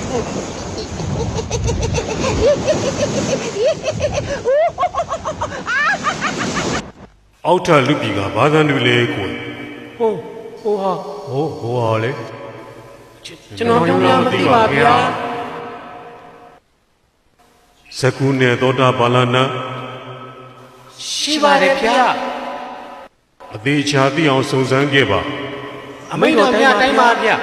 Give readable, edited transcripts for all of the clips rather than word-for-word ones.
အောက်ထလူပြည်ကဘာသာတွေလဲကိုဟိုဟာလေကျွန်တော်ပြောမသိပါဗျာဇကုနဲ့သောတာပလနာရှိပါတယ်ဗျာအသေးချာသိအောင်စုံစမ်းခဲ့ပါအမိန့်တော်မြတ်တိုင်းပါဗျာ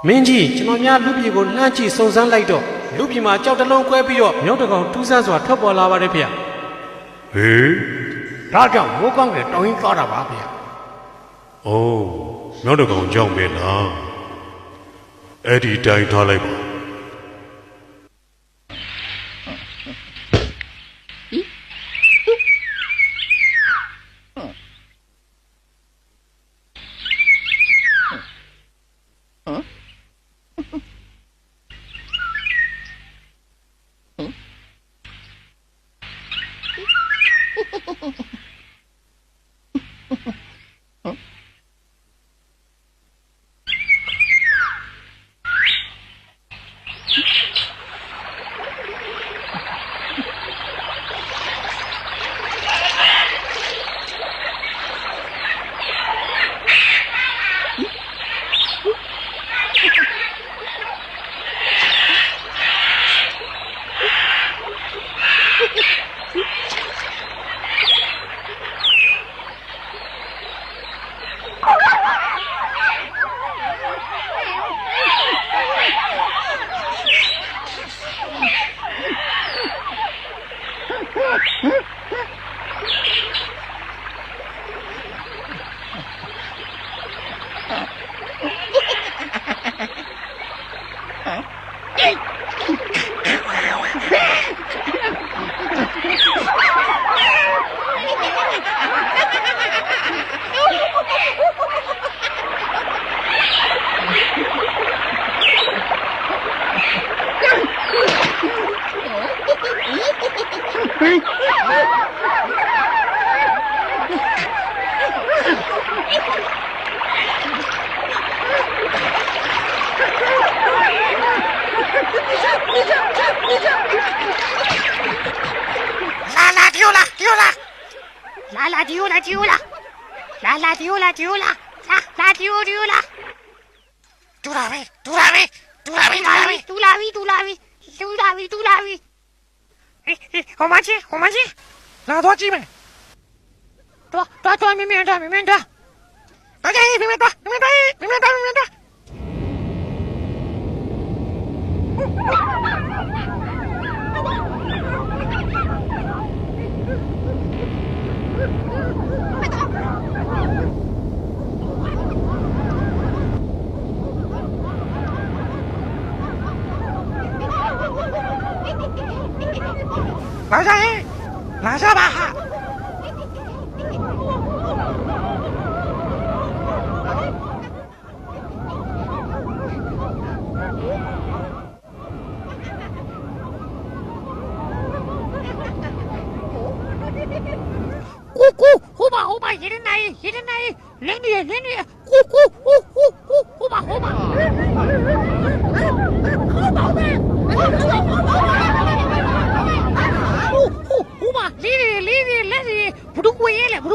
မင်းကြီးကျွန်တော်များလူပြည်ကိုလှမ်းကြည့်စုံစမ်းလိုက်တော့လူပြည်မှာကြောက်တလုံးကွဲပြီးတော့မြောက်တကောင်ထူးဆန်းစွာထွက်ပေါ်လာပါတယ်ဗျာဟေးဒါကြောင့်မိုးကောင်းကတောင်းရင်းသွားတာပါဗျာအိုးမြောက်တကောင်ကြောက်ပဲလားအဲ့ဒီတိုင်းထားလိုက်ပါ好嘛去，拿多几枚，多，明明多，大家明明多。拿下吧！呼吧，一人来，连女，呼吧，呼吧，来，不都过夜了，呼，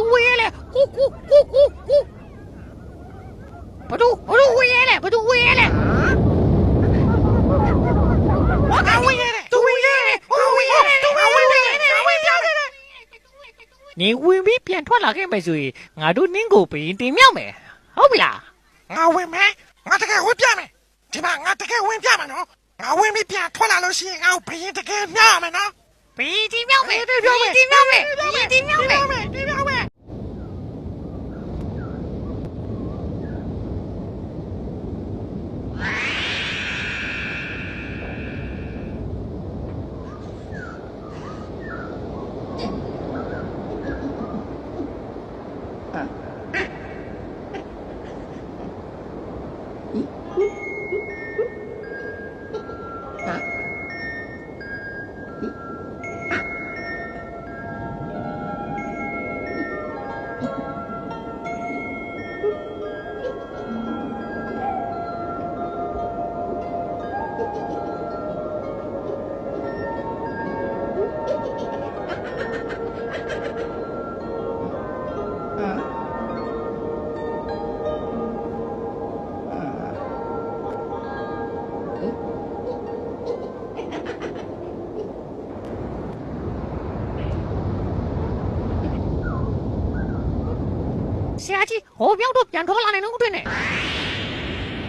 不都过夜了，我干过夜了，都过夜了，你ဝင်ပြီးပြန်ထွက်လာခဲ့မယ်ဆိုရင်ငါတို့နင်းကိုပြင်တင်မြောက်မယ်ဟုတ်ပြီလားငါဝင်မယ်ငါတကယ်ဝင်ပြမယ်ဒီမှာငါတကယ်ဝင်ပြမယ်နော်ငါဝင်ပြီးပြန်ထွက်လာလို့ရှိရင်ငါ့ကိုပြင်တကယ်မြောက်မယ်နော်ပြင်တင်မြောက်မယ် ဆရာကြီးဟိုပြောင်းတော့ပြန်ထွက်လာနေတော့တွေ့နေ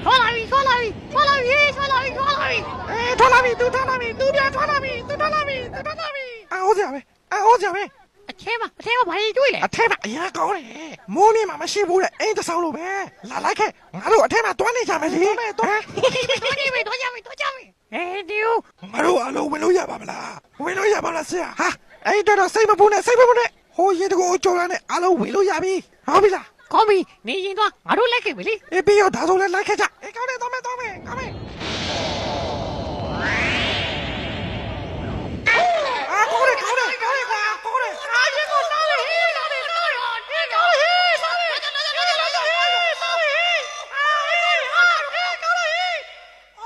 ထွက်လာပြီထွက်လာပြီထွက်လာပြီထွက်လာပြီထွက်လာပြီထွက်လာပြီသူထွက်လာပြီသူပြန်ထွက်လာပြီသူထွက်လာပြီသူထွက်လာပြီအော်ကြပဲအော်ကြပဲ အထဲမှာဘာကြီးတွေ့လဲ အထက်မှာအရာကောင်းတယ်မိုးနေမှာမရှိဘူးတဲ့အိမ်တစ်ဆောင်လိုပဲလာလိုက်ခဲ့ငါတို့အထက်မှာတွားနေကြမယ်လေဟမ် တော့ကြမယ်ဒီဦး ငါတို့အလုံးဝင်လို့ရပါမလားဝင်လို့ရပါလားဆရာဟာအဲ့တော့စိတ်မပူနဲ့ဟိုရေတကူအကျော်ရနဲ့အလုံးဝင်လို့ရပြီဟုတ်ပြီလား ကောင်းပြီနေရင်တော့ငါတို့လိုက်ခဲ့ပြီလေ အေးပြီးတော့ဒါဆိုလည်းလိုက်ခဲ့ကြအေးကောင်းတယ်တော့မယ်ကောင်းမယ်အာကောင်းတယ်ကွာကောင်းတယ်အာရေကိုတောင်းလေဟေးတောင်းလေ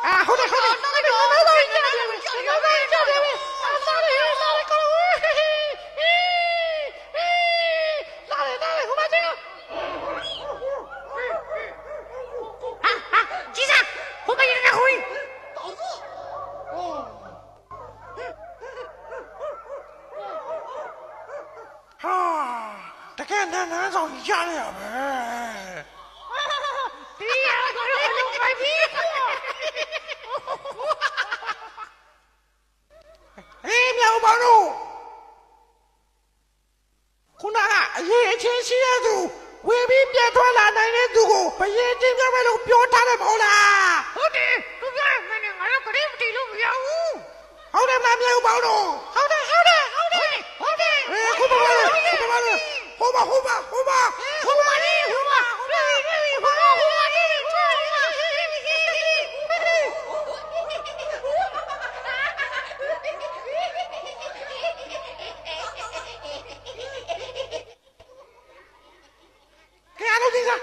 အာဟုတ်တယ်ဟုတ်ကြီးစားဟိုမရနေခွေး ဟာတကယ်နန်းဆောင်ရရရပဲ ဒီရတော့လုံးပိုက်ပြီ အေးမြောင်ပါတို့ခုနကအရေးအချင်းရှိရသူဝေပြီးပြန်ထွက်လာနိုင်တဲ့သူကိုဘယင်းချင်းပြမယ်လို့ပြောထားတယ်မဟုတ်လား ဟုတ်တယ်သူပြောရမယ်ငါတို့ကလေးမတီးလို့မရဘူး ဟုတ်တယ်မလားမြောင်ပါတို့ ဟုတ်တယ်အေးခုပါလေဟိုပါဟိုပါလေဟိုပါကဲအားလုံးကြီးစား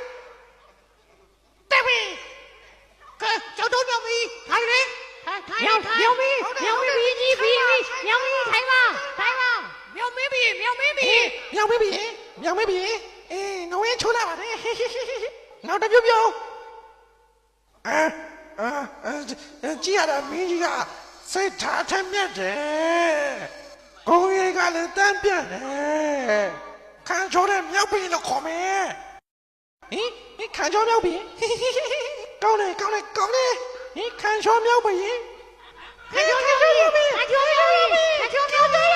တက်ပြီကဲကျော်တော့မြောင်ပြီထိုင်လေမြောင်ပြီကြီးမြောင်ပြီထိုင်ပါမြောင်မင်းပြီ မြောင်မေးပြီအေးငဝင်းချိုးလာပါတယ်နောက်တစ်ပြုတ်ကြည့်ရတာမင်းကြီးကစိတ်ထားထက်မြက်တယ်ကိုယ်ရေးကလည်းတန်းပြတ်တယ်ခံချိုးတဲ့မြောက်ပြီလို့ခေါ်မယ်ဟင်ခံချိုးမြောက်ပြီကောင်းတယ်ဟင်ခံချိုးမြောက်ပြီ ခါကျော်